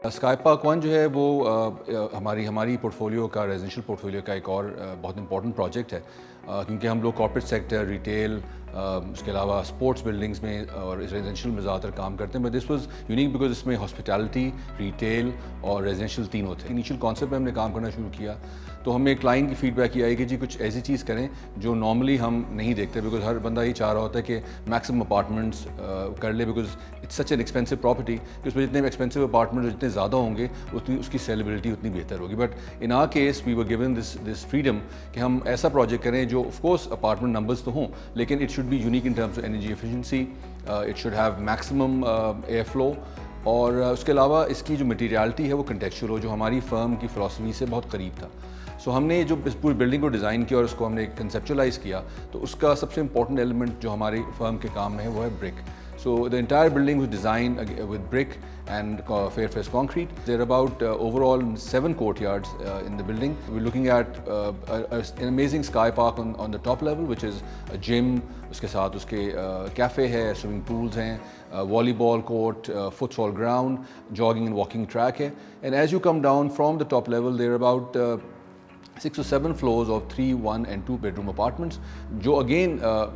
Sky park one जो है वो हमारी पोर्टफोलियो का रेजिडेंशियल पोर्टफोलियो का एक और बहुत इंपॉर्टेंट प्रोजेक्ट है, क्योंकि हम लोग कॉर्पोरेट सेक्टर, रिटेल, उसके अलावा स्पोर्ट्स बिल्डिंग्स में और रेजिडेंशियल में ज़्यादातर काम करते हैं। But this was unique because इसमें हॉस्पिटैलिटी, रिटेल और रेजिडेंशियल तीनों थे। इनिशियल कॉन्सेप्ट में हमने काम करना शुरू किया तो हमें क्लाइंट की फीडबैक ये आई कि जी कुछ ऐसी चीज़ करें जो नॉर्मली हम नहीं देखते, बिकॉज हर बंदा ही चाह रहा होता है कि मैक्सिमम अपार्टमेंट्स कर ले, because it's such an expensive property कि उसमें जितने एक्सपेंसिव अपार्टमेंट जितने ज़्यादा होंगे उतनी उसकी सेलेबिलिटी उतनी बेहतर होगी। But in our case we were given this freedom कि हम ऐसा प्रोजेक्ट करें जो ऑफ कोर्स अपार्टमेंट नंबर्स तो हों, लेकिन it should be unique in terms of energy efficiency, it should have maximum air flow, और उसके अलावा इसकी जो मटीरियलिटी है वो कंटेक्चुअल हो, जो हमारी फर्म की फ़िलॉसफी से बहुत करीब था। सो हमने जो इस पूरी बिल्डिंग को डिज़ाइन किया और उसको हमने कंसेप्चुलाइज़ किया, तो उसका सबसे इंपॉर्टेंट एलिमेंट जो हमारी फर्म के काम में है वो है brick. So the entire building was designed with brick and fair face concrete. There are about overall 7 courtyards in the building. We're looking at an amazing sky park on the top level, which is a gym. उसके साथ उसके cafe है, swimming pools हैं, volleyball court, football ground, jogging and walking track है. And as you come down from the top level, there are about 6 or 7 floors of 3, 1 and 2 bedroom apartments, जो again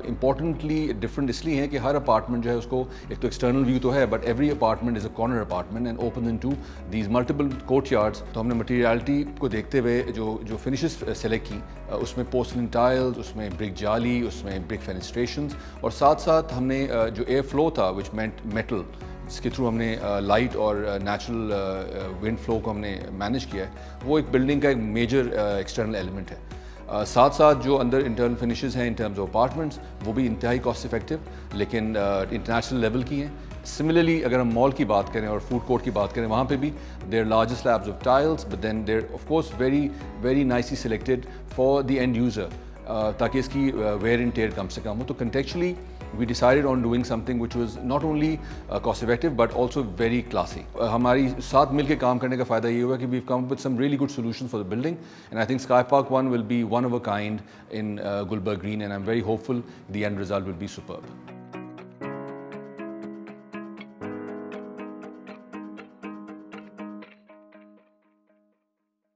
importantly different इसलिए हैं कि हर apartment जो है उसको एक तो एक्सटर्नल व्यू तो है, but every apartment is a corner apartment and open in to these multiple courtyards. तो हमने मटीरियलिटी को देखते हुए जो फिनिशेस सेलेक्ट की, उसमें पोर्सलिन टाइल्स, उसमें ब्रिक जाली, उसमें ब्रिक फेनिस्ट्रेशंस, और साथ साथ हमने जो एयर फ्लो था विच मेंट मेटल, जिसके थ्रू हमने लाइट और नेचुरल विंड फ्लो को हमने मैनेज किया है, वो एक बिल्डिंग का एक मेजर एक्सटर्नल एलिमेंट है। साथ साथ जो अंदर इंटरनल फिनिशेस हैं इन टर्म्स ऑफ अपार्टमेंट्स, वो भी इंतहाई कॉस्ट इफेक्टिव लेकिन इंटरनेशनल लेवल की हैं। सिमिलरली अगर हम मॉल की बात करें और फूड कोर्ट की बात करें, वहाँ पे भी there larger slabs of tiles, but then there of course very nicely selected for the end user, ताकि इसकी वेयर एंड टेयर कम से कम हो। तो contextually we decided on doing something which was not only cost effective but also very classy. हमारी साथ मिलके काम करने का फ़ायदा ये हुआ कि we've come up with some really good solutions for the building, and I think SkyPark One will be one of a kind in Gulberg Green, and I'm very hopeful the end result will be superb.